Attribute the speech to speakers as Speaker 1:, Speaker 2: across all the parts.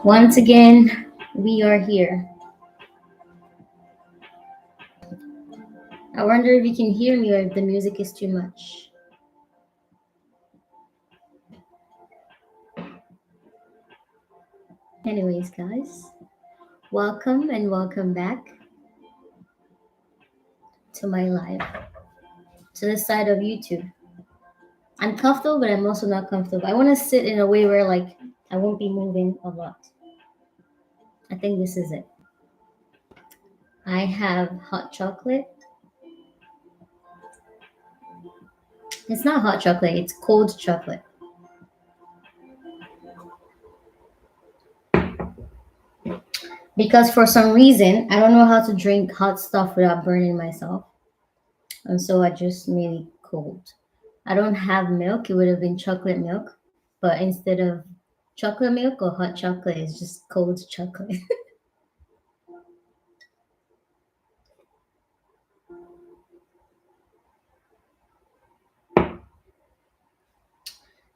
Speaker 1: Once again, we are here. I wonder if you can hear me or if the music is too much. Anyways, guys, welcome and welcome back to my live, to the side of YouTube. I'm comfortable, but I'm also not comfortable. I want to sit in a way where, like, I won't be moving a lot. I think this is it. I have hot chocolate. It's not hot chocolate, it's cold chocolate. Because for some reason, I don't know how to drink hot stuff without burning myself. And so I just made it cold. I don't have milk, it would have been chocolate milk. But instead of chocolate milk or hot chocolate, it's just cold chocolate.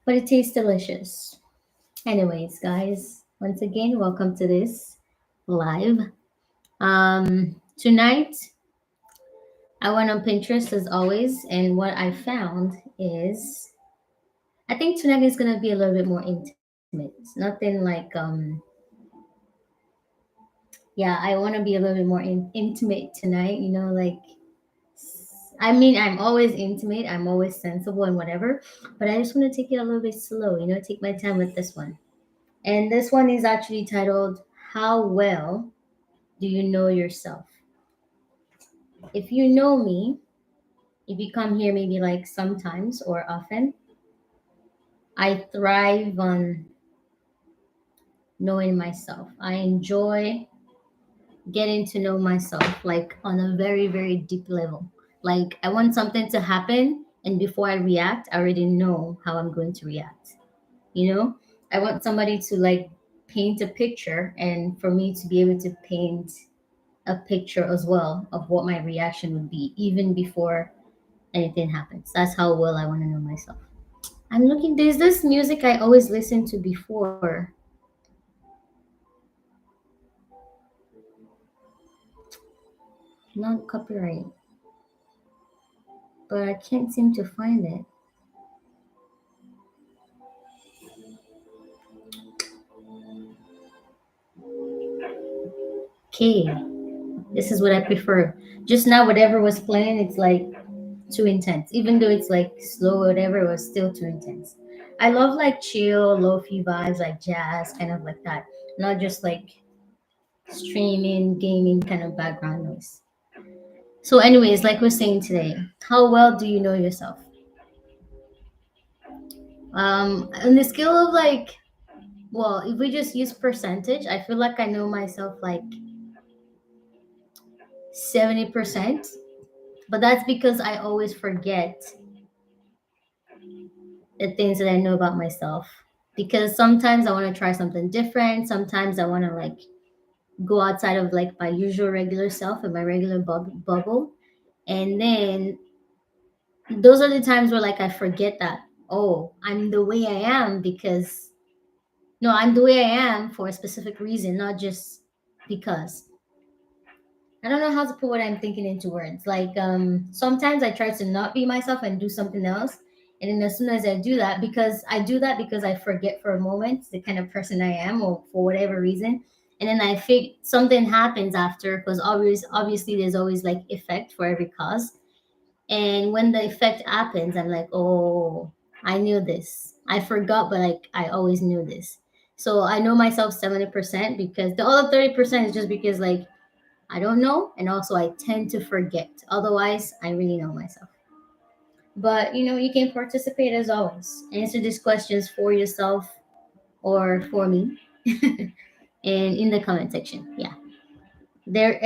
Speaker 1: But it tastes delicious. Anyways, guys, once again, welcome to this live. Tonight, I went on Pinterest as always, and what I found is I think tonight is gonna be a little bit more intimate. Nothing like yeah, I want to be a little bit more intimate tonight. Like I mean, I'm always intimate, I'm always sensible and whatever, but I just want to take it a little bit slow. Take my time with this one. And this one is actually titled "How Well Do You Know Yourself?" If you know me, if you come here maybe like sometimes or often, I thrive on knowing myself. I enjoy getting to know myself like on a very, very deep level. Like I want something to happen, and before I react, I already know how I'm going to react. You know, I want somebody to like paint a picture, and for me to be able to paint a picture as well of what my reaction would be, even before anything happens. That's how well I want to know myself. I'm looking, there's this music I always listened to before. Not copyright, but I can't seem to find it. Okay, this is what I prefer. Just now, whatever was playing, it's like too intense. Even though it's like slow or whatever, it was still too intense. I love like chill, low-fi vibes, like jazz, kind of like that. Not just like streaming, gaming kind of background noise. So, anyways, like we're saying today, how well do you know yourself? On the scale of like, well, if we just use percentage, I feel like I know myself like 70%, but that's because I always forget the things that I know about myself. Because sometimes I want to try something different. Sometimes I want to like go outside of like my usual regular self and my regular bubble. And then those are the times where like I forget that, oh, I'm the way I am because no, I'm the way I am for a specific reason, not just because. I don't know how to put what I'm thinking into words. Like sometimes I try to not be myself and do something else. And then as soon as I do that, because I do that because I forget for a moment the kind of person I am or for whatever reason. And then I think something happens after because obviously there's always like effect for every cause. And when the effect happens, I'm like, oh, I knew this. I forgot, but like I always knew this. So I know myself 70% because the other 30% is just because like I don't know, and also I tend to forget. Otherwise, I really know myself. But you can participate as always. Answer these questions for yourself or for me, and in the comment section. Yeah, there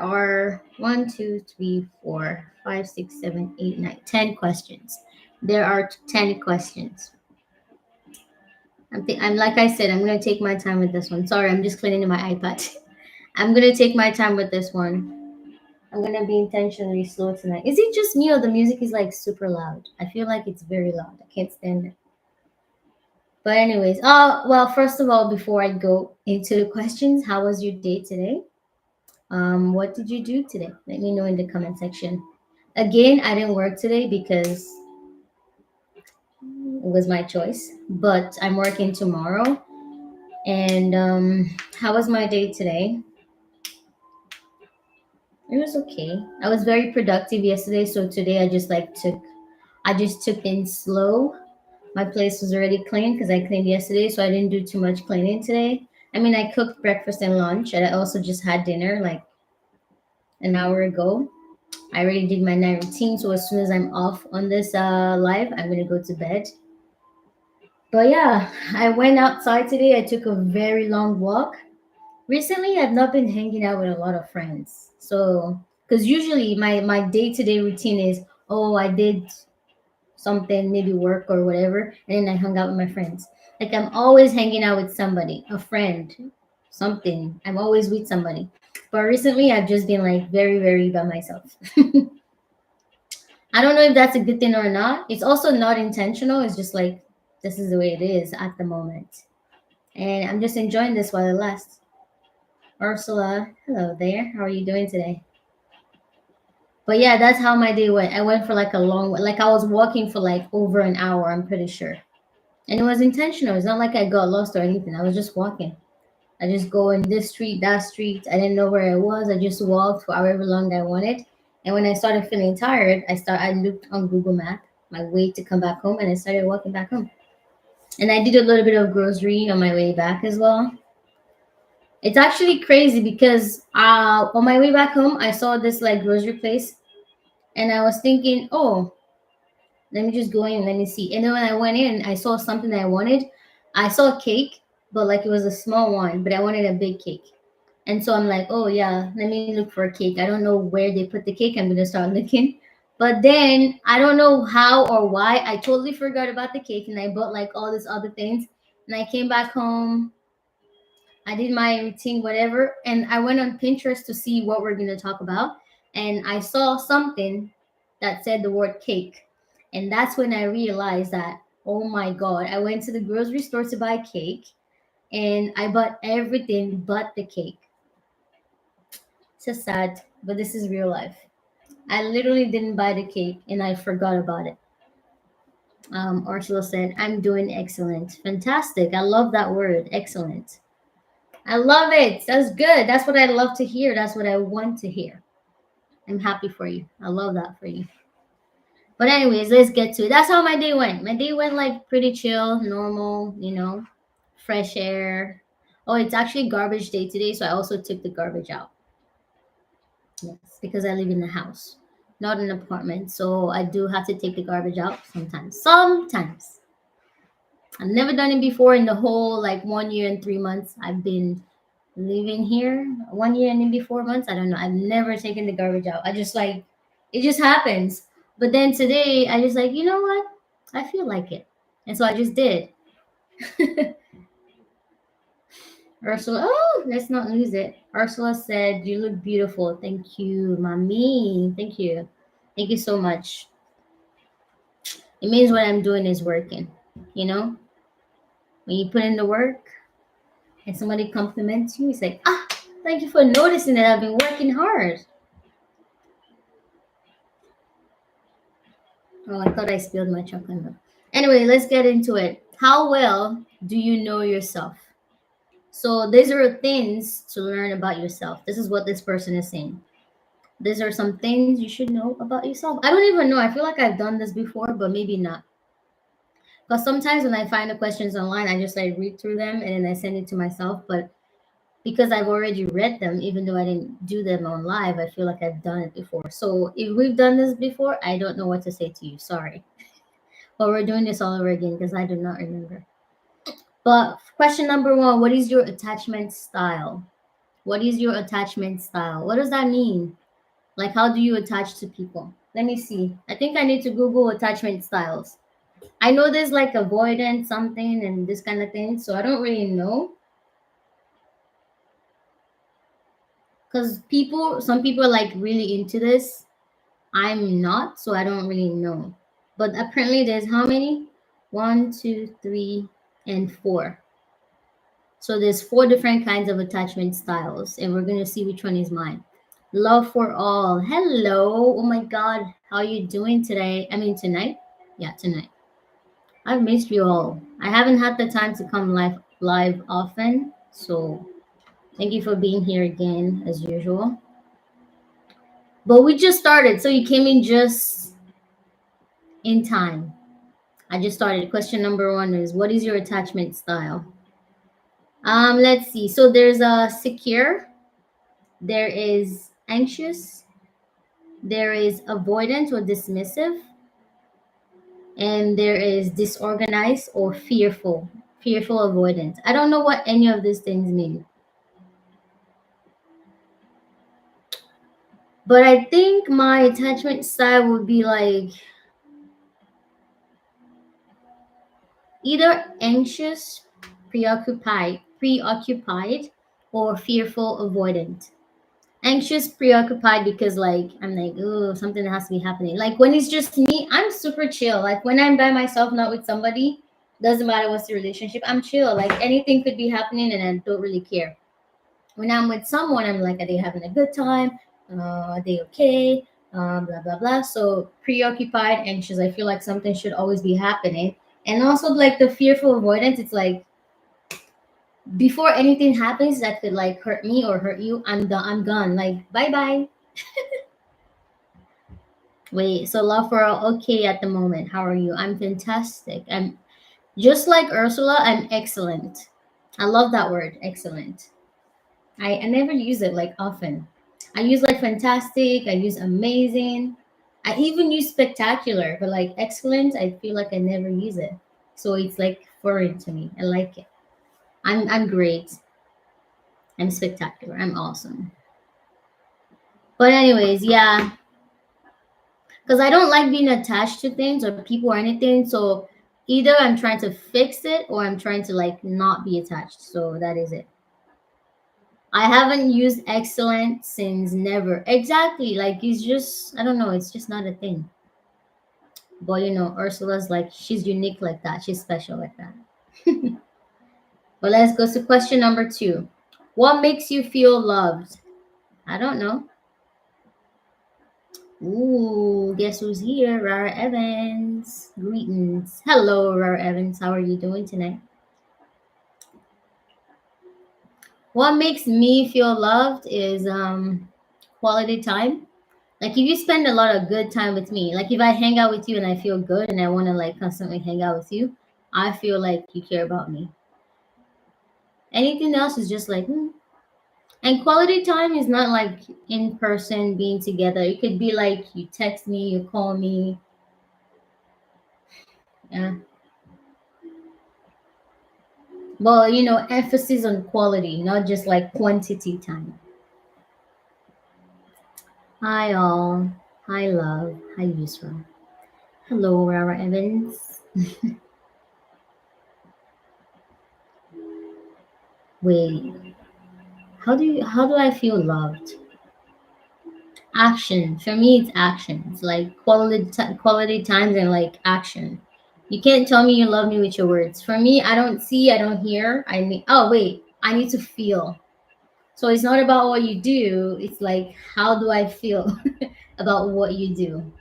Speaker 1: are 1, 2, 3, 4, 5, 6, 7, 8, 9, 10 questions. There are 10 questions. I'm like I said, I'm gonna take my time with this one. Sorry, I'm just cleaning my iPad. I'm gonna take my time with this one. I'm gonna be intentionally slow tonight. Is it just me or the music is like super loud? I feel like it's very loud. I can't stand it. But anyways, well, first of all, before I go into the questions, how was your day today? What did you do today? Let me know in the comment section. Again, I didn't work today because it was my choice, but I'm working tomorrow. And how was my day today? It was okay. I was very productive yesterday, so today I just took things slow. My place was already clean because I cleaned yesterday, so I didn't do too much cleaning today. I mean, I cooked breakfast and lunch, and I also just had dinner like an hour ago. I already did my night routine, so as soon as I'm off on this live, I'm gonna go to bed. But yeah, I went outside today. I took a very long walk. Recently, I've not been hanging out with a lot of friends. So, because usually my day to day routine is, oh, I did something, maybe work or whatever, and then I hung out with my friends. Like I'm always hanging out with somebody, a friend, something. I'm always with somebody. But recently, I've just been like very, very by myself. I don't know if that's a good thing or not. It's also not intentional. It's just like this is the way it is at the moment. And I'm just enjoying this while it lasts. Ursula, hello there. How are you doing today? But yeah, that's how my day went. I went for like a long, like I was walking for like over an hour, I'm pretty sure. And it was intentional. It's not like I got lost or anything. I was just walking. I just go in this street, that street. I didn't know where I was. I just walked for however long I wanted. And when I started feeling tired, I looked on Google Map, my way to come back home, and I started walking back home. And I did a little bit of grocery on my way back as well. It's actually crazy because on my way back home, I saw this like grocery place, and I was thinking, oh, let me just go in and let me see. And then when I went in, I saw something that I wanted. I saw a cake, but like it was a small one, but I wanted a big cake. And so I'm like, oh yeah, let me look for a cake. I don't know where they put the cake. I'm gonna start looking. But then I don't know how or why I totally forgot about the cake and I bought like all these other things. And I came back home, I did my routine, whatever, and I went on Pinterest to see what we're gonna talk about. And I saw something that said the word cake. And that's when I realized that, oh my God, I went to the grocery store to buy cake and I bought everything but the cake. It's just sad, but this is real life. I literally didn't buy the cake and I forgot about it. Ursula said, I'm doing excellent. Fantastic. I love that word, excellent. I love it. That's good. That's what I love to hear. That's what I want to hear. I'm happy for you. I love that for you. But anyways, let's get to it. That's how my day went. My day went like pretty chill, normal, fresh air. Oh, it's actually garbage day today, so I also took the garbage out. Yes, because I live in a house, not an apartment. So I do have to take the garbage out sometimes. Sometimes. I've never done it before in the whole like 1 year and 3 months I've been living here. 1 year and maybe 4 months. I don't know. I've never taken the garbage out. I just like it just happens. But then today I just like, you know what? I feel like it. And so I just did. Ursula, oh, let's not lose it. Ursula said, you look beautiful. Thank you, mommy. Thank you. Thank you so much. It means what I'm doing is working. You know, when you put in the work and somebody compliments you, it's like, ah, thank you for noticing that I've been working hard. Oh, I thought I spilled my chocolate milk. Anyway, let's get into it. How well do you know yourself? So these are things to learn about yourself. This is what this person is saying. These are some things you should know about yourself. I don't even know. I feel like I've done this before, but maybe not. Because sometimes when I find the questions online, I just like read through them and then I send it to myself. But because I've already read them, even though I didn't do them on live, I feel like I've done it before. So if we've done this before, I don't know what to say to you. Sorry. But we're doing this all over again because I do not remember. But question number one, what is your attachment style? What is your attachment style? What does that mean? Like, how do you attach to people? Let me see. I think I need to Google attachment styles. I know there's like avoidance, something, and this kind of thing. So I don't really know. Because some people are like really into this. I'm not, so I don't really know. But apparently, there's how many? One, two, three. and 4. So there's 4 different kinds of attachment styles, and we're gonna see which one is mine. Love for all. Hello. Oh my God. How are you doing today? I mean tonight? Yeah, tonight. I've missed you all. I haven't had the time to come live often, so thank you for being here again as usual. But we just started, so you came in just in time. I just started. Question number 1 is what is your attachment style? Let's see. So there's a secure, there is anxious, there is avoidant or dismissive, and there is disorganized or fearful. Fearful avoidance. I don't know what any of these things mean. But I think my attachment style would be like either anxious, preoccupied, or fearful, avoidant. Anxious, preoccupied because like I'm like, oh, something has to be happening. Like when it's just me, I'm super chill. Like when I'm by myself, not with somebody, doesn't matter what's the relationship, I'm chill. Like anything could be happening and I don't really care. When I'm with someone, I'm like, are they having a good time? Are they okay? Blah blah blah. So preoccupied, anxious. I feel like something should always be happening, and also like the fearful avoidance. It's like before anything happens that could like hurt me or hurt you, I'm done. I'm gone. Like bye bye. Wait. So love for all. Okay, at the moment, how are you? I'm fantastic. I'm just like Ursula. I'm excellent. I love that word, excellent. I never use it like often. I use like fantastic, I use amazing, I even use spectacular, but like excellent, I feel like I never use it. So it's like foreign to me. I like it. I'm great. I'm spectacular. I'm awesome. But anyways, yeah, because I don't like being attached to things or people or anything. So either I'm trying to fix it or I'm trying to like not be attached. So that is it. I haven't used excellent since never. Exactly. Like it's just I don't know, it's just not a thing. But Ursula's like she's unique like that. She's special like that. But let's go to question number 2. What makes you feel loved? I don't know. Ooh, guess who's here? Rara Evans. Greetings. Hello, Rara Evans. How are you doing tonight? What makes me feel loved is quality time. Like if you spend a lot of good time with me, like if I hang out with you and I feel good and I want to like constantly hang out with you, I feel like you care about me. Anything else is just like, And quality time is not like in person being together. It could be like you text me, you call me. Yeah. Well, emphasis on quality, not just like quantity time. Hi all. Hi love. Hi Yusra. Hello, Rara Evans. Wait, how do I feel loved? Action. For me, it's action. It's like quality times and like action. You can't tell me you love me with your words. For me, I don't see, I don't hear. I mean, oh wait, I need to feel. So it's not about what you do. It's like how do I feel about what you do.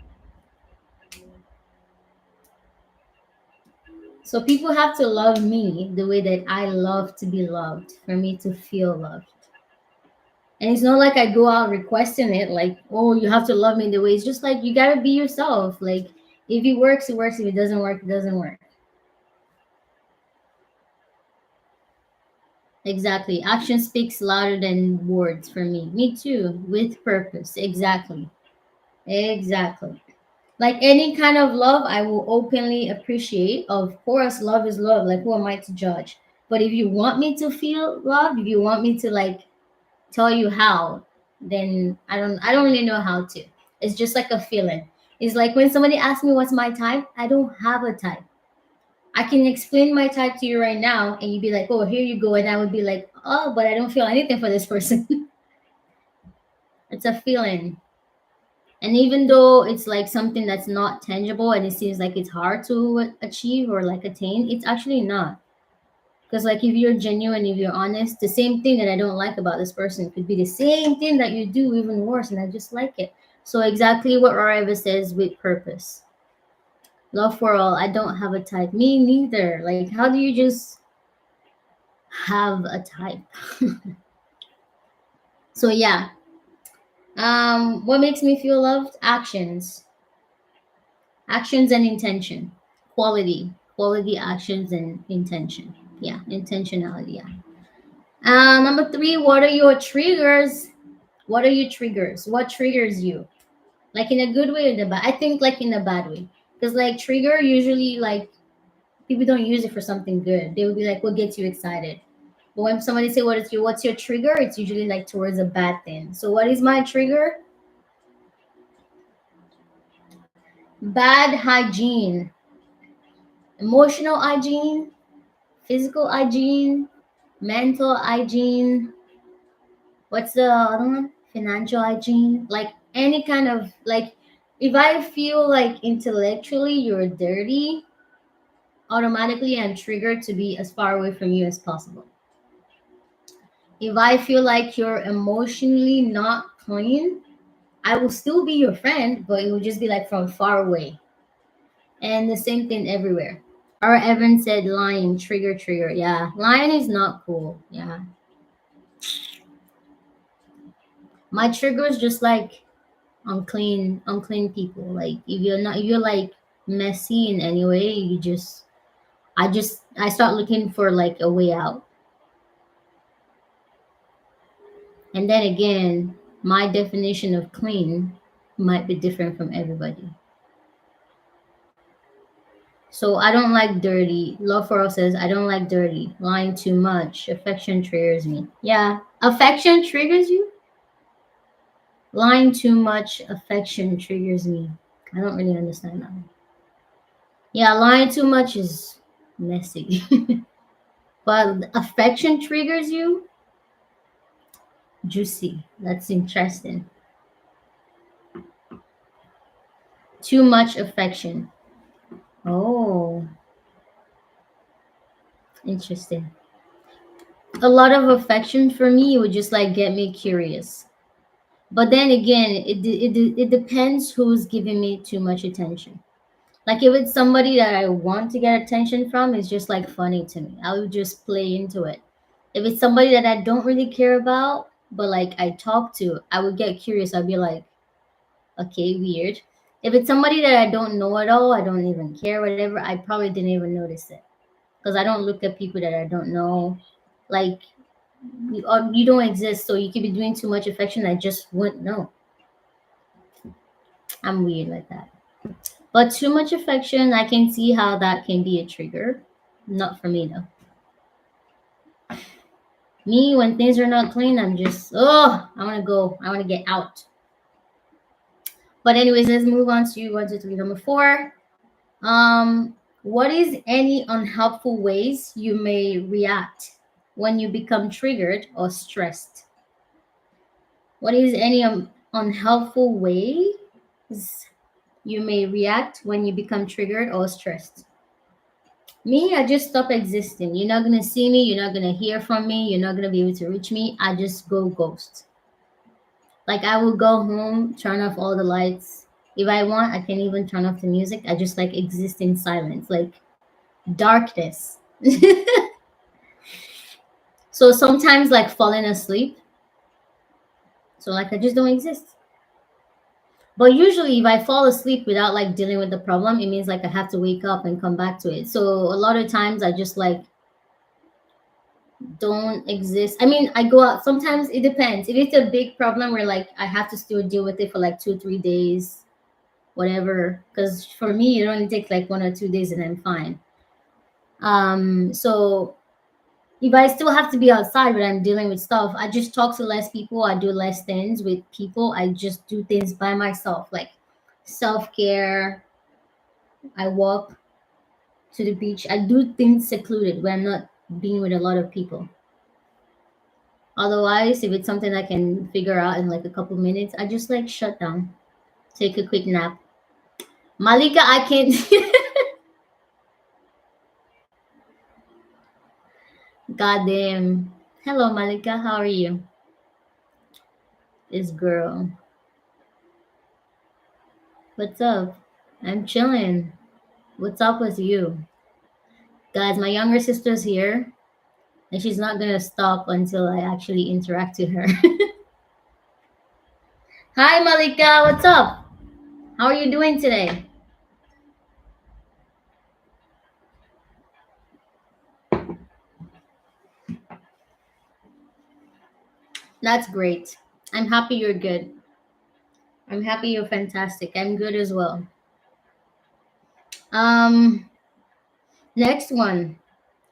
Speaker 1: So people have to love me the way that I love to be loved for me to feel loved. And it's not like I go out requesting it, like, oh, you have to love me the way. It's just like you gotta be yourself. Like, if it works, it works. If it doesn't work, it doesn't work. Exactly. Action speaks louder than words for me. Me too, with purpose. Exactly. Exactly. Like any kind of love, I will openly appreciate. Of course, love is love. Like, who am I to judge? But if you want me to feel love, if you want me to like tell you how, then I don't really know how to. It's just like a feeling. It's like when somebody asks me what's my type, I don't have a type. I can explain my type to you right now and you'd be like, oh, here you go. And I would be like, oh, but I don't feel anything for this person. It's a feeling. And even though it's like something that's not tangible and it seems like it's hard to achieve or like attain, it's actually not. Because like if you're genuine, if you're honest, the same thing that I don't like about this person could be the same thing that you do even worse, and I just like it. So exactly what Rariva says with purpose. Love for all. I don't have a type. Me neither. Like how do you just have a type? So yeah. What makes me feel loved? Actions. Actions and intention. Quality actions and intention. Yeah, intentionality. Yeah. Number three, what are your triggers? What are your triggers? What triggers you? Like in a good way or the bad? I think like in a bad way. Because like trigger usually like people don't use it for something good. They will be like, what gets you excited? But when somebody say what's your trigger, it's usually like towards a bad thing. So what is my trigger? Bad hygiene, emotional hygiene, physical hygiene, mental hygiene. What's the other one? Financial hygiene. Like any kind of like if I feel like intellectually you're dirty, automatically I'm triggered to be as far away from you as possible. If I feel like you're emotionally not clean, I will still be your friend, but it will just be like from far away. And the same thing everywhere. Or Evan said lying, trigger, trigger. Yeah, lying is not cool. Yeah. My trigger is just like unclean people. Like if you're like messy in any way, I start looking for like a way out. And then again, my definition of clean might be different from everybody. So I don't like dirty. Love for all says I don't like dirty. Lying too much. Affection triggers me. Yeah. Affection triggers you? Lying too much, affection triggers me. I don't really understand that one. Yeah, lying too much is messy. But affection triggers you? Juicy. That's interesting. Too much affection. Oh, interesting. A lot of affection for me would just like get me curious. But then again, it depends who's giving me too much attention. Like if it's somebody that I want to get attention from, it's just like funny to me. I would just play into it. If it's somebody that I don't really care about, but like I talk to, I would get curious. I'd be like, okay, weird. If it's somebody that I don't know at all, I don't even care, whatever, I probably didn't even notice it. Because I don't look at people that I don't know. Like, you don't exist, so you could be doing too much affection. I just wouldn't know. I'm weird like that. But too much affection, I can see how that can be a trigger. Not for me though. Me, when things are not clean, I'm just, oh, I want to go. I want to get out. But anyways, let's move on to one, two, three, number four. What is any unhelpful ways you may react when you become triggered or stressed? What is any unhelpful ways you may react when you become triggered or stressed? Me, I just stop existing. You're not gonna see me. You're not gonna hear from me. You're not gonna be able to reach me. I just go ghost. Like I will go home, turn off all the lights. If I want, I can even turn off the music. I just like exist in silence, like darkness. So sometimes like falling asleep. So like I just don't exist. But usually if I fall asleep without like dealing with the problem, it means like I have to wake up and come back to it. So a lot of times I just like don't exist. I mean, I go out sometimes, it depends. If it's a big problem where like I have to still deal with it for like 2, 3 days, whatever. Because for me, it only takes like 1 or 2 days and I'm fine. So if I still have to be outside but I'm dealing with stuff, I just talk to less people. I do less things with people. I just do things by myself, like self care. I walk to the beach. I do things secluded where I'm not being with a lot of people. Otherwise, if it's something I can figure out in like a couple minutes, I just like shut down, take a quick nap. Malika, I can't. Goddamn. Hello, Malika. How are you? This girl. What's up? I'm chilling. What's up with you? Guys, my younger sister's here, and she's not gonna stop until I actually interact with her. Hi, Malika. What's up? How are you doing today? That's great. I'm happy you're good. I'm happy you're fantastic. I'm good as well. Um, Next one,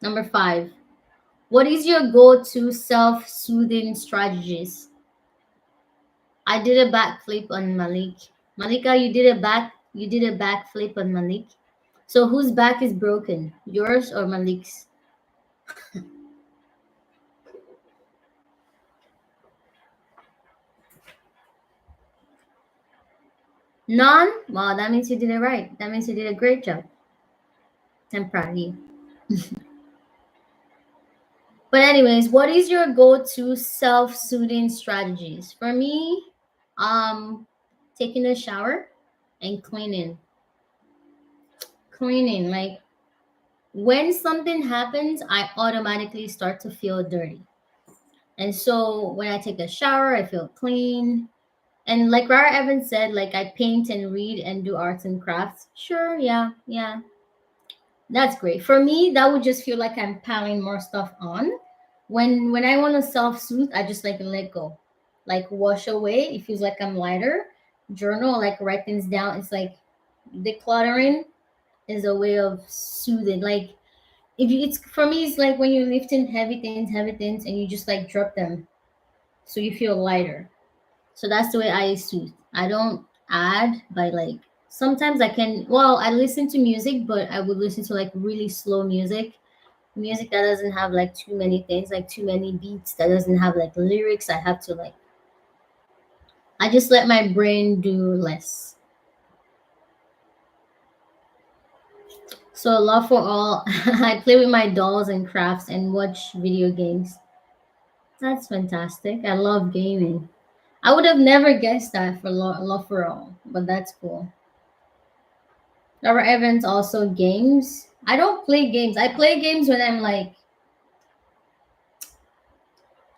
Speaker 1: number 5. What is your go-to self-soothing strategies? I did a backflip on Malik. Malika, you did a backflip on Malik. So whose back is broken? Yours or Malik's? None? Wow, that means you did it right. That means you did a great job. I'm proud of you. But anyways, what is your go-to self-soothing strategies? For me, um, taking a shower and cleaning. Cleaning, like when something happens, I automatically start to feel dirty. And so when I take a shower, I feel clean. And like Rara Evans said, like I paint and read and do arts and crafts. Sure, yeah, yeah. That's great. For me, that would just feel like I'm piling more stuff on. When I want to self-soothe, I just like let go. Like wash away. It feels like I'm lighter. Journal, like write things down. It's like decluttering is a way of soothing. Like if you, it's for me, it's like when you're lifting heavy things, and you just like drop them, so you feel lighter. So that's the way I soothe. I don't add by like sometimes I can well, I listen to music, but I would listen to like really slow music. Music that doesn't have like too many things, like too many beats, that doesn't have like lyrics. I have to like I just let my brain do less. So love for all. I play with my dolls and crafts and watch video games. That's fantastic. I love gaming. I would have never guessed that for love for all, but that's cool. Laura Evans also games. I don't play games. I play games when I'm like,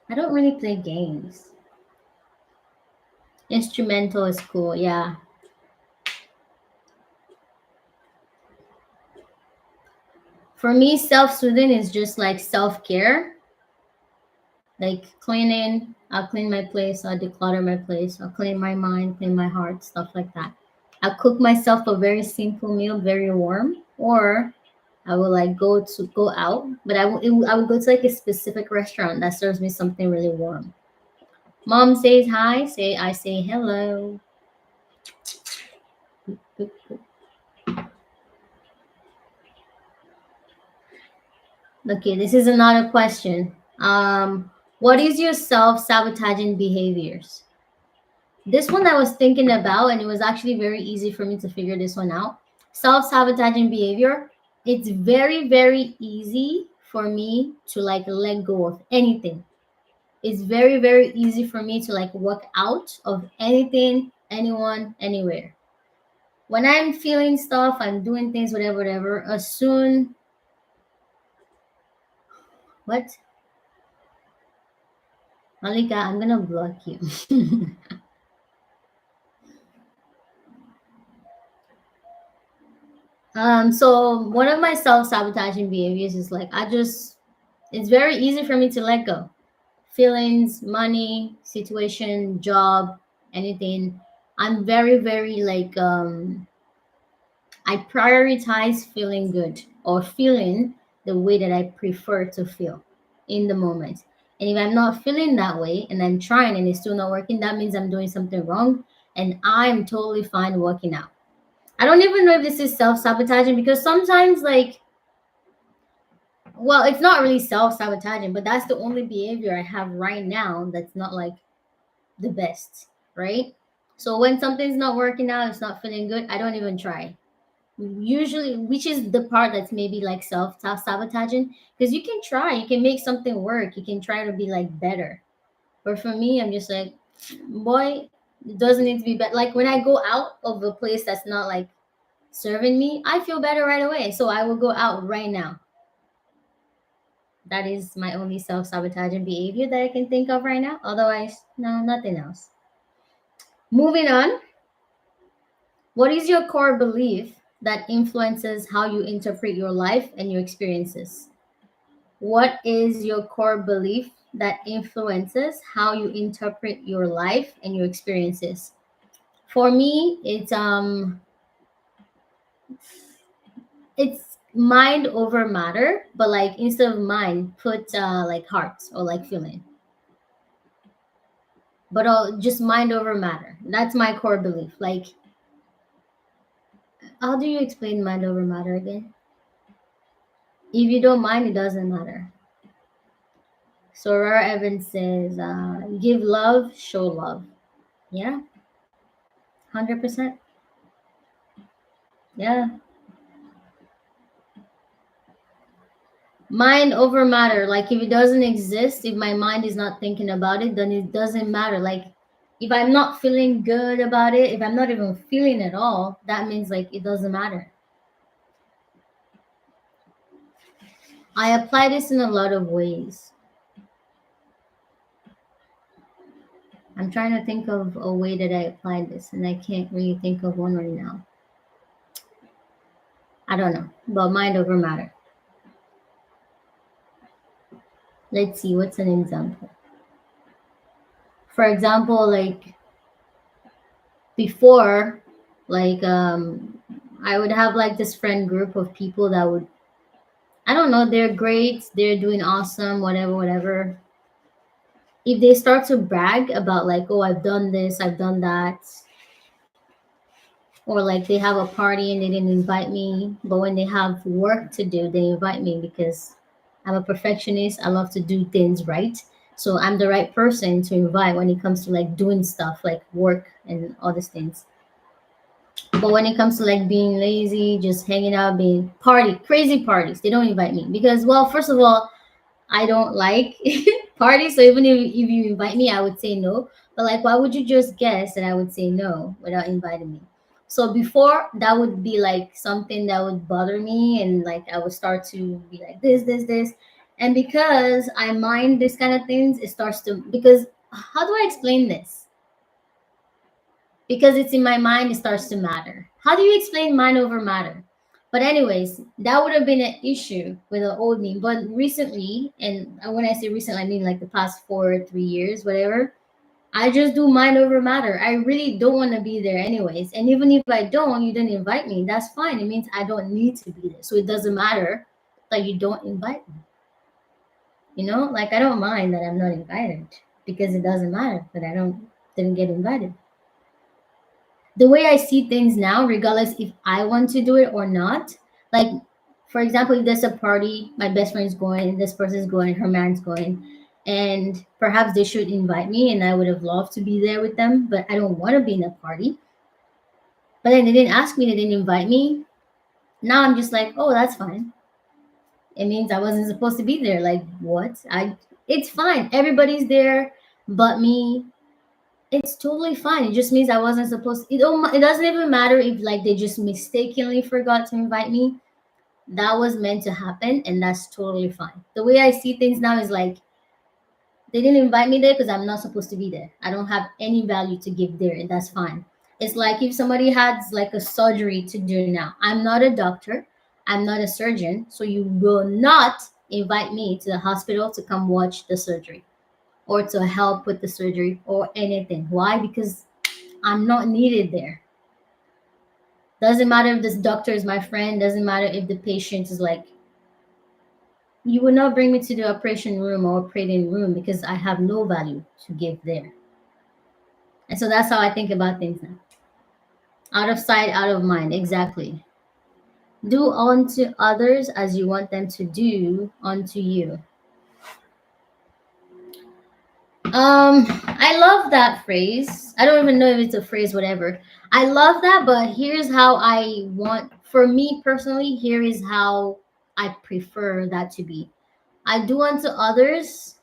Speaker 1: I don't really play games. Instrumental is cool, yeah. For me, self soothing is just like self care, like cleaning. I'll clean my place, I'll declutter my place, I'll clean my mind, clean my heart, stuff like that. I'll cook myself a very simple meal, very warm, or I will like go out, but I will go to like a specific restaurant that serves me something really warm. Mom says hi, say I say hello. Okay, this is another question. What is your self-sabotaging behaviors? This one I was thinking about, and it was actually very easy for me to figure this one out. Self-sabotaging behavior, it's very, very easy for me to like let go of anything. It's very, very easy for me to like walk out of anything, anyone, anywhere. When I'm feeling stuff, I'm doing things, whatever, whatever. As soon, what? Malika, I'm gonna block you. So one of my self-sabotaging behaviors is like it's very easy for me to let go. Feelings, money, situation, job, anything. I'm very, very like I prioritize feeling good or feeling the way that I prefer to feel in the moment. And if I'm not feeling that way and I'm trying and it's still not working, that means I'm doing something wrong, and I'm totally fine working out. I don't even know if this is self sabotaging, because sometimes, like, well, it's not really self sabotaging, but that's the only behavior I have right now that's not like the best, right? So when something's not working out, it's not feeling good, I don't even try. Usually, which is the part that's maybe like self sabotaging, because you can try, you can make something work, you can try to be like better. But for me, I'm just like, boy, it doesn't need to be better. Like when I go out of a place that's not like serving me, I feel better right away. So I will go out right now. That is my only self sabotaging behavior that I can think of right now. Otherwise, no, nothing else. Moving on, what is your core belief that influences how you interpret your life and your experiences? What is your core belief that influences how you interpret your life and your experiences? For me, it's mind over matter, but like instead of mind, put like heart or like feeling. But just mind over matter. That's my core belief. Like, how do you explain mind over matter again? If you don't mind, it doesn't matter. So Aurora Evans says, give love, show love. Yeah, 100%. Yeah. Mind over matter. Like, if it doesn't exist, if my mind is not thinking about it, then it doesn't matter. Like, if I'm not feeling good about it, if I'm not even feeling at all, that means like it doesn't matter. I apply this in a lot of ways. I'm trying to think of a way that I apply this, and I can't really think of one right now. I don't know, but mind over matter. Let's see, what's an example? For example, like before, like I would have like this friend group of people that would, I don't know, they're great, they're doing awesome, whatever, whatever. If they start to brag about like, oh, I've done this, I've done that, or like they have a party and they didn't invite me, but when they have work to do, they invite me because I'm a perfectionist. I love to do things right. So I'm the right person to invite when it comes to like doing stuff like work and all these things. But when it comes to like being lazy, just hanging out, being crazy parties, they don't invite me because, well, first of all, I don't like parties. So even if you invite me, I would say no. But like, why would you just guess that I would say no without inviting me? So before that would be like something that would bother me, and like I would start to be like this. And because I mind this kind of things, it starts to, because how do I explain this? Because it's in my mind, it starts to matter. How do you explain mind over matter? But anyways, that would have been an issue with the old me. But recently, and when I say recently, I mean like the past 4 3 years, whatever. I just do mind over matter. I really don't want to be there anyways. And even if I don't, you didn't invite me. That's fine. It means I don't need to be there. So it doesn't matter that you don't invite me. Like I don't mind that I'm not invited because it doesn't matter that I don't didn't get invited. The way I see things now, regardless if I want to do it or not, like for example, if there's a party, my best friend's going, this person's going, her man's going, and perhaps they should invite me, and I would have loved to be there with them, but I don't want to be in a party. But then they didn't ask me, they didn't invite me. Now I'm just like, oh, that's fine. It means I wasn't supposed to be there. Like what? It's fine. Everybody's there but me. It's totally fine. It just means I wasn't supposed it doesn't even matter if like they just mistakenly forgot to invite me. That was meant to happen and that's totally fine. The way I see things now is like they didn't invite me there because I'm not supposed to be there. I don't have any value to give there and that's fine. It's like if somebody has like a surgery to do now. I'm not a doctor. I'm not a surgeon, so you will not invite me to the hospital to come watch the surgery or to help with the surgery or anything. Why? Because I'm not needed there. Doesn't matter if this doctor is my friend, doesn't matter if the patient is like, you will not bring me to the operation room or operating room because I have no value to give there. And so that's how I think about things now. Out of sight, out of mind. Exactly. Do unto others as you want them to do unto you. I love that phrase. I don't even know if it's a phrase, whatever. I love that, but here's how I want for me personally, here is how I prefer that to be. I do unto others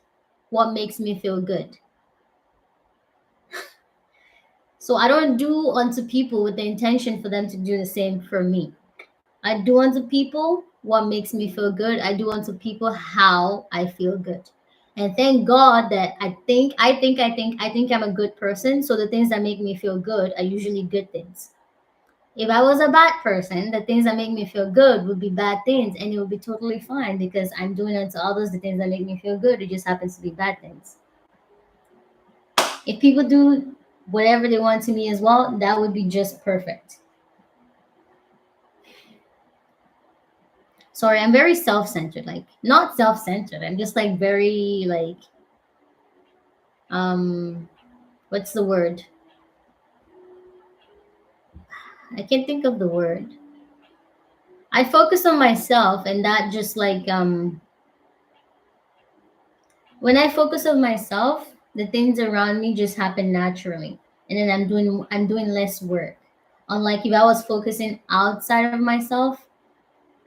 Speaker 1: what makes me feel good. So I don't do unto people with the intention for them to do the same for me. I do unto people what makes me feel good. I do unto people how I feel good. And thank God that I think I'm a good person. So the things that make me feel good are usually good things. If I was a bad person, the things that make me feel good would be bad things, and it would be totally fine because I'm doing unto others the things that make me feel good. It just happens to be bad things. If people do whatever they want to me as well, that would be just perfect. Sorry, I'm very self-centered. Like not self-centered. I'm just like very like um what's the word? I can't think of the word. I focus on myself and that just like when I focus on myself, the things around me just happen naturally. And then I'm doing less work. Unlike if I was focusing outside of myself,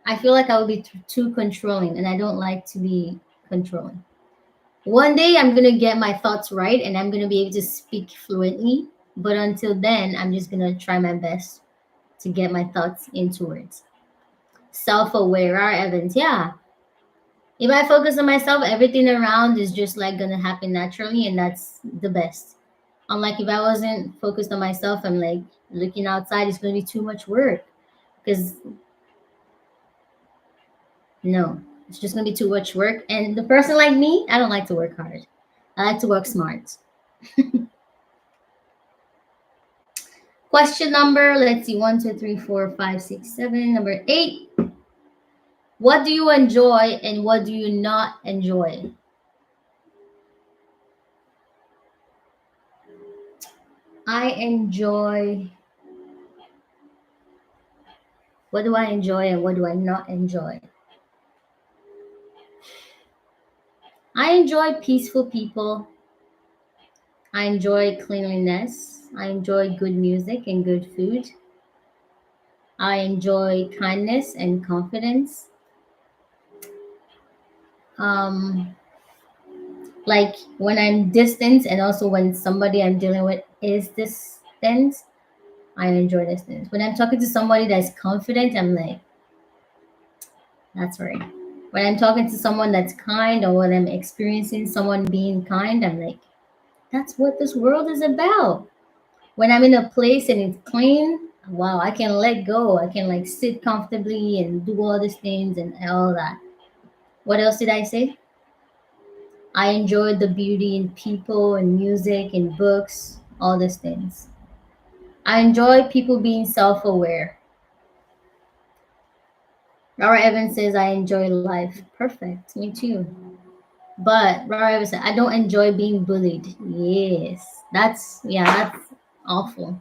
Speaker 1: I feel like I would be too controlling and I don't like to be controlling. One day I'm going to get my thoughts right and I'm going to be able to speak fluently, but until then I'm just going to try my best to get my thoughts into words. Self-aware, our Evans, yeah. If I focus on myself, everything around is just like gonna happen naturally, and that's the best. Unlike if I wasn't focused on myself, I'm like looking outside, it's gonna be too much work. Because no, it's just gonna be too much work. And the person like me, I don't like to work hard. I like to work smart. Question number, let's see, one, two, three, four, five, six, seven. Number 8. What do you enjoy and what do you not enjoy? I enjoy What do I enjoy and what do I not enjoy? I enjoy peaceful people. I enjoy cleanliness. I enjoy good music and good food. I enjoy kindness and confidence. Um, like when I'm distant and also when somebody I'm dealing with is distant, I enjoy distance. When I'm talking to somebody that's confident, I'm like, that's right. When I'm talking to someone that's kind or when I'm experiencing someone being kind, I'm like, that's what this world is about. When I'm in a place and it's clean, wow, I can let go. I can like sit comfortably and do all these things and all that. What else did I say? I enjoy the beauty in people and music and books, all these things. I enjoy people being self aware. Laura Evans says, I enjoy life. Perfect. Me too. But Laura Evans said, I don't enjoy being bullied. Yes. That's awful.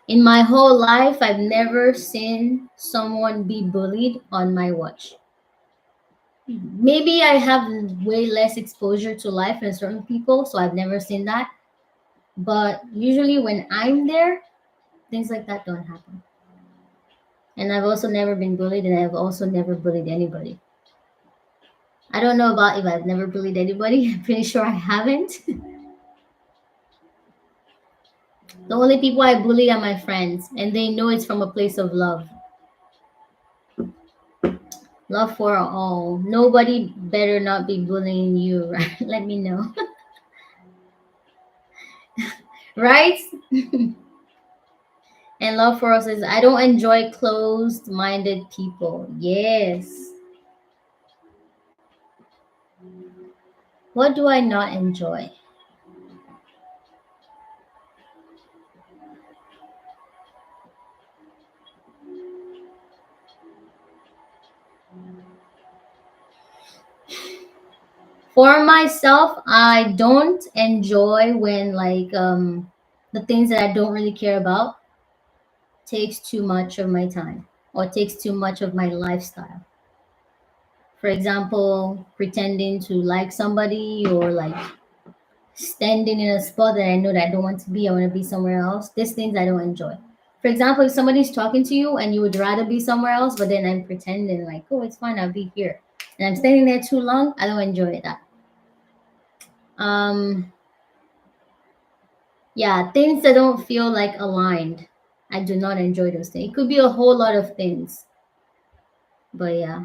Speaker 1: In my whole life, I've never seen someone be bullied on my watch. Maybe I have way less exposure to life than certain people, so I've never seen that. But usually when I'm there, things like that don't happen. And I've also never been bullied, and I've also never bullied anybody. I don't know about if I've never bullied anybody. I'm pretty sure I haven't. The only people I bully are my friends, and they know it's from a place of love. Love for all. Nobody better not be bullying you, right? Let me know. Right? And love for us is I don't enjoy closed minded people. Yes. What do I not enjoy? For myself, I don't enjoy when like the things that I don't really care about takes too much of my time or takes too much of my lifestyle. For example, pretending to like somebody or like standing in a spot that I know that I don't want to be, I want to be somewhere else. These things I don't enjoy. For example, if somebody's talking to you and you would rather be somewhere else, but then I'm pretending like, oh, it's fine, I'll be here, and I'm standing there too long, I don't enjoy that. Um, yeah, things that don't feel like aligned, I do not enjoy those things. It could be a whole lot of things, but yeah,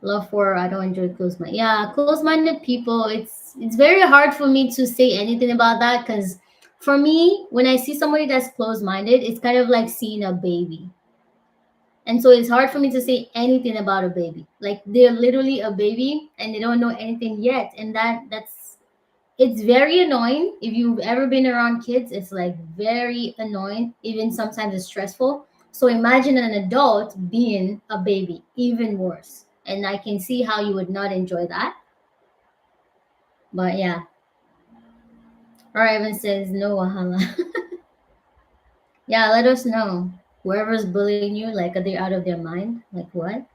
Speaker 1: love for I don't enjoy close mind. Yeah, close-minded people. It's very hard for me to say anything about that because for me, when I see somebody that's close-minded, it's kind of like seeing a baby. And so it's hard for me to say anything about a baby. Like they're literally a baby and they don't know anything yet. And that's it's very annoying. If you've ever been around kids, it's like very annoying. Even sometimes it's stressful. So imagine an adult being a baby, even worse. And I can see how you would not enjoy that. But yeah. Or Evan says no wahala. Yeah, let us know. Whoever's bullying you, like are they out of their mind? Like what?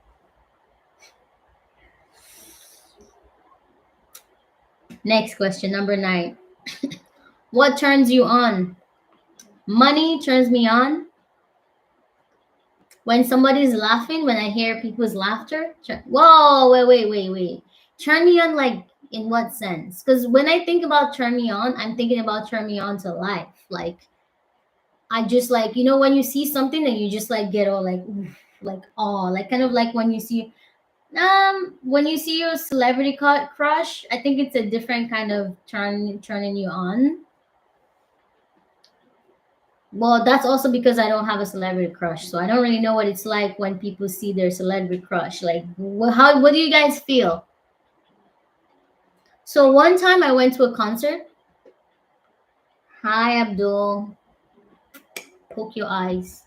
Speaker 1: Next question, number 9. What turns you on? Money turns me on. When somebody's laughing, when I hear people's laughter, whoa, wait. Turn me on, like, in what sense? Because when I think about turn me on, I'm thinking about turn me on to life. Like, I just like, when you see something and you just like get all like, oof, like, oh, like kind of like when you see your celebrity crush, I think it's a different kind of turning you on. Well, that's also because I don't have a celebrity crush, so I don't really know what it's like when people see their celebrity crush. Like, what do you guys feel? So one time I went to a concert. Hi, Abdul. Poke your eyes.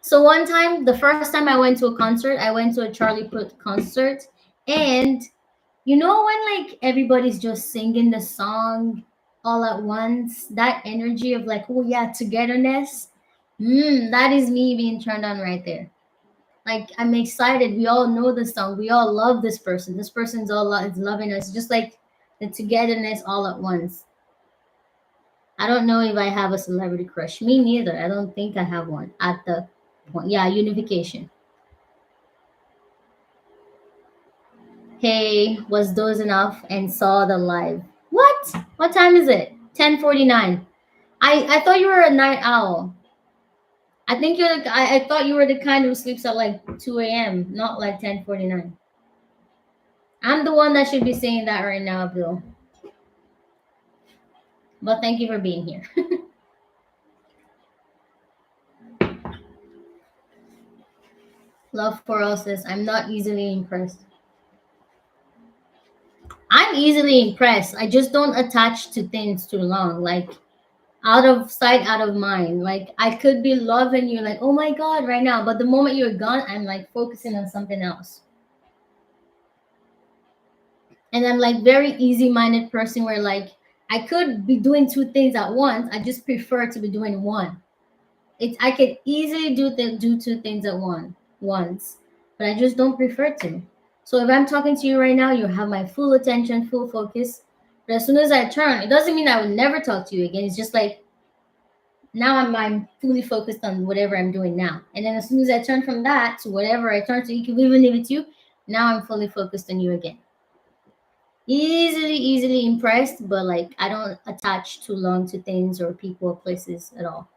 Speaker 1: So one time, the first time I went to a concert, I went to a Charlie Puth concert, and when like everybody's just singing the song all at once, that energy of like, oh yeah, togetherness. That is me being turned on right there. Like I'm excited. We all know the song. We all love this person. This person's is loving us. Just like the togetherness all at once. I don't know if I have a celebrity crush. Me neither. I don't think I have one at the point. Yeah, unification. Hey, was those enough and saw the live. What? What time is it? 10:49. I thought you were a night owl. I think I thought you were the kind who sleeps at like 2 a.m., not like 10:49. I'm the one that should be saying that right now, Abdul. But thank you for being here. Love for all says, I'm not easily impressed. I'm easily impressed. I just don't attach to things too long. Like out of sight, out of mind. Like I could be loving you, like, oh my God, right now. But the moment you're gone, I'm like focusing on something else. And I'm like very easy minded person where like I could be doing two things at once. I just prefer to be doing one. I could easily do two things at once, but I just don't prefer to. So if I'm talking to you right now, you have my full attention, full focus. But as soon as I turn, it doesn't mean I would never talk to you again. It's just like now I'm fully focused on whatever I'm doing now. And then as soon as I turn from that to whatever I turn to, you can even if it's you, now I'm fully focused on you again. Easily impressed, but like I don't attach too long to things or people or places at all.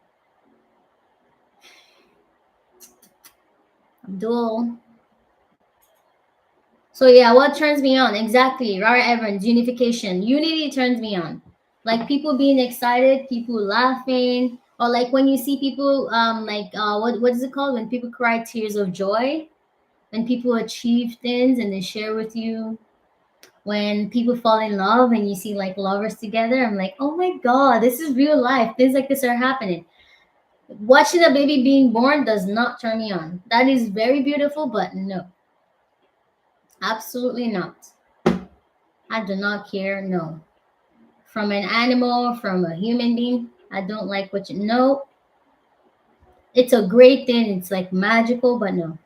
Speaker 1: Abdul. So yeah, what turns me on? Exactly. Rara Evans, unification. Unity turns me on. Like people being excited, people laughing, or like when you see people like what is it called? When people cry tears of joy, when people achieve things and they share with you, when people fall in love and you see like lovers together, I'm like, oh my god, this is real life. Things like this are happening. Watching a baby being born does not turn me on. That is very beautiful, but no, absolutely not. I do not care. No. From an animal, from a human being, I don't like what you know. It's a great thing. It's like magical, but no.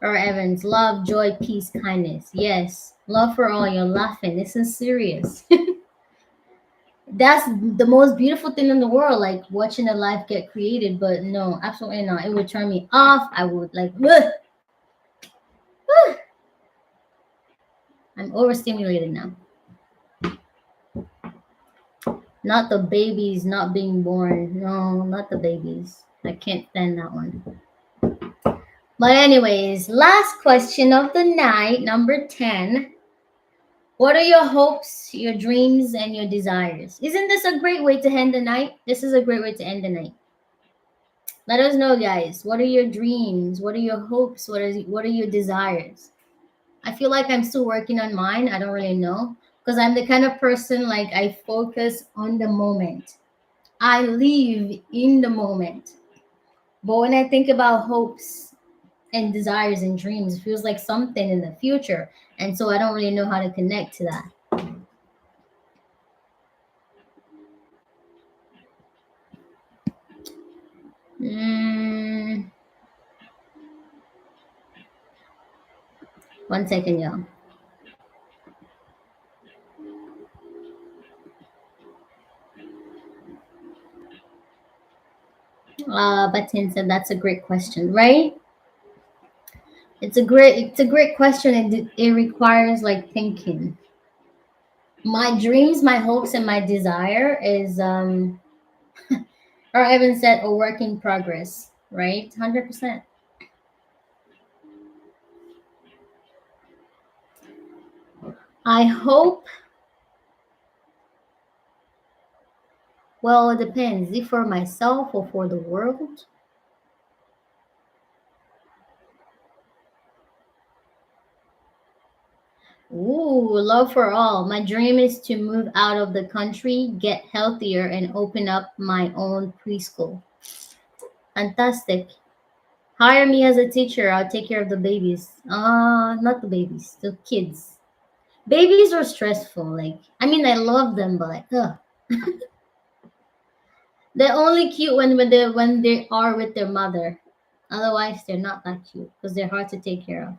Speaker 1: Or Evans, love, joy, peace, kindness. Yes. Love for all. You're laughing. This is serious. That's the most beautiful thing in the world, like watching a life get created. But no, absolutely not. It would turn me off. I would like, ugh, ugh. I'm overstimulated now. Not the babies not being born. No, not the babies. I can't stand that one. But anyways, last question of the night, number 10. What are your hopes, your dreams, and your desires? Isn't this a great way to end the night? This is a great way to end the night. Let us know, guys. What are your dreams? What are your hopes? What are your desires? I feel like I'm still working on mine. I don't really know because I'm the kind of person like I focus on the moment. I live in the moment. But when I think about hopes and desires and dreams, it feels like something in the future. And so I don't really know how to connect to that. Mm, 1 second, y'all. Batin said that's a great question, right? It's a great question, and it requires like thinking. My dreams, my hopes, and my desire is or Evan said, a work in progress, right? 100%. I hope. Well, it depends. If for myself or for the world. Ooh, love for all. My dream is to move out of the country, get healthier, and open up my own preschool. Fantastic. Hire me as a teacher. I'll take care of the babies. Not the babies, the kids. Babies are stressful. Like, I mean, I love them, but like, ugh. They're only cute when they are with their mother. Otherwise, they're not that cute because they're hard to take care of.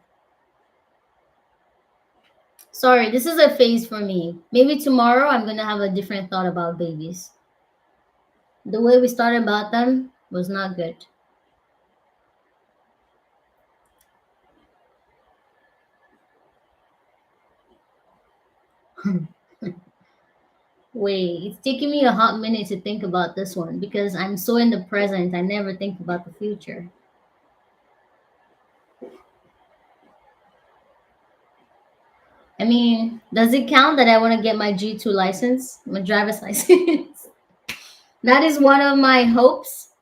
Speaker 1: Sorry, this is a phase for me. Maybe tomorrow I'm gonna have a different thought about babies. The way we started about them was not good. Wait, it's taking me a hot minute to think about this one because I'm so in the present. I never think about the future. I mean, does it count that I want to get my G2 license, my driver's license? That is one of my hopes.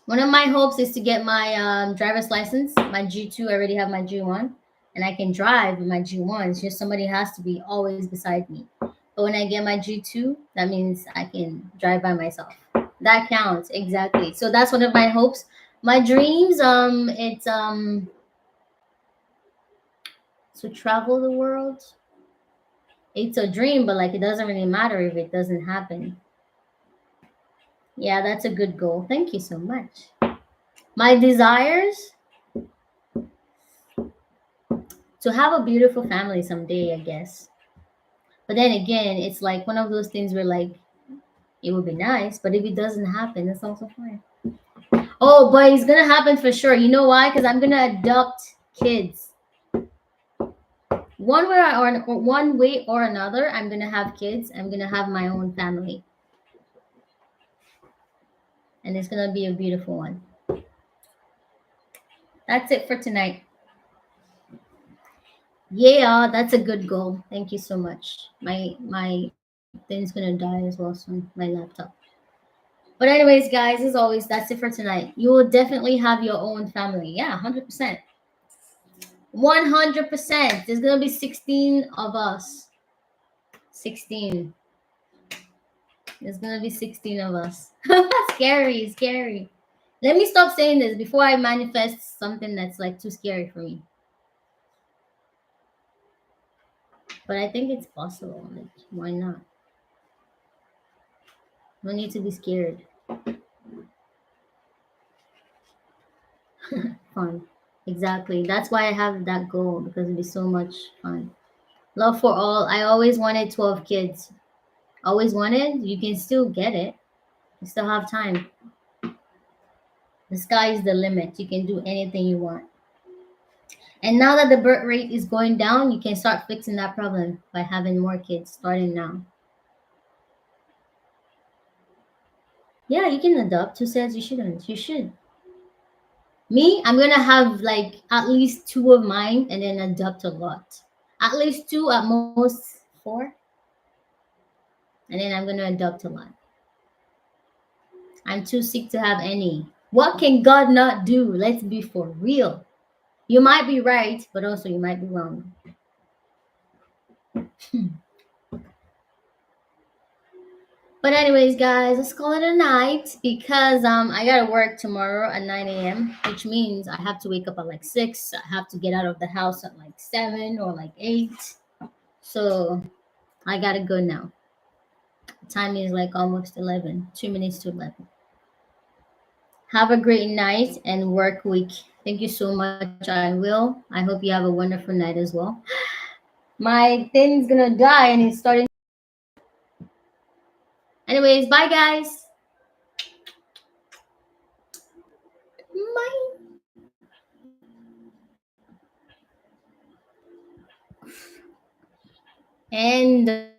Speaker 1: One of my hopes is to get my driver's license, my G2. I already have my G1, and I can drive with my G1. It's just somebody has to be always beside me. But when I get my G2, that means I can drive by myself. That counts exactly. So that's one of my hopes. My dreams, it's to travel the world. It's a dream, but like it doesn't really matter if it doesn't happen. Yeah, that's a good goal. Thank you so much. My desires to have a beautiful family someday, I guess. But then again, it's like one of those things where like it would be nice, but if it doesn't happen, it's also fine. Oh, but it's gonna happen for sure. You know why? Because I'm gonna adopt kids. One way or another, I'm gonna have kids. I'm gonna have my own family, and it's gonna be a beautiful one. That's it for tonight. Yeah, that's a good goal. Thank you so much. My thing's gonna die as well soon. My laptop. But anyways, guys, as always, that's it for tonight. You will definitely have your own family. Yeah, 100%. 100%. There's gonna be 16 of us. 16. There's gonna be 16 of us. Scary, scary. Let me stop saying this before I manifest something that's like too scary for me. But I think it's possible. Like, why not? No need to be scared. Fun. Exactly. That's why I have that goal because it'd be so much fun. Love for all. I always wanted 12 kids. always wanted, you can still get it. You still have time. The sky is the limit. You can do anything you want. And now that the birth rate is going down, you can start fixing that problem by having more kids starting now. Yeah, you can adopt. Who says you shouldn't? You should. Me, I'm gonna have like at least two of mine and then adopt a lot. At least two, at most four, and then I'm gonna adopt a lot. I'm too sick to have any. What can God not do? Let's be for real. You might be right, but also you might be wrong. But anyways, guys, let's call it a night because I gotta work tomorrow at 9 a.m., which means I have to wake up at like 6. I have to get out of the house at like 7 or like 8. So I gotta go now. Time is like almost 11, 2 minutes to 11. Have a great night and work week. Thank you so much. I will. I hope you have a wonderful night as well. My thing's gonna die and it's starting. Anyways, bye guys. Bye. And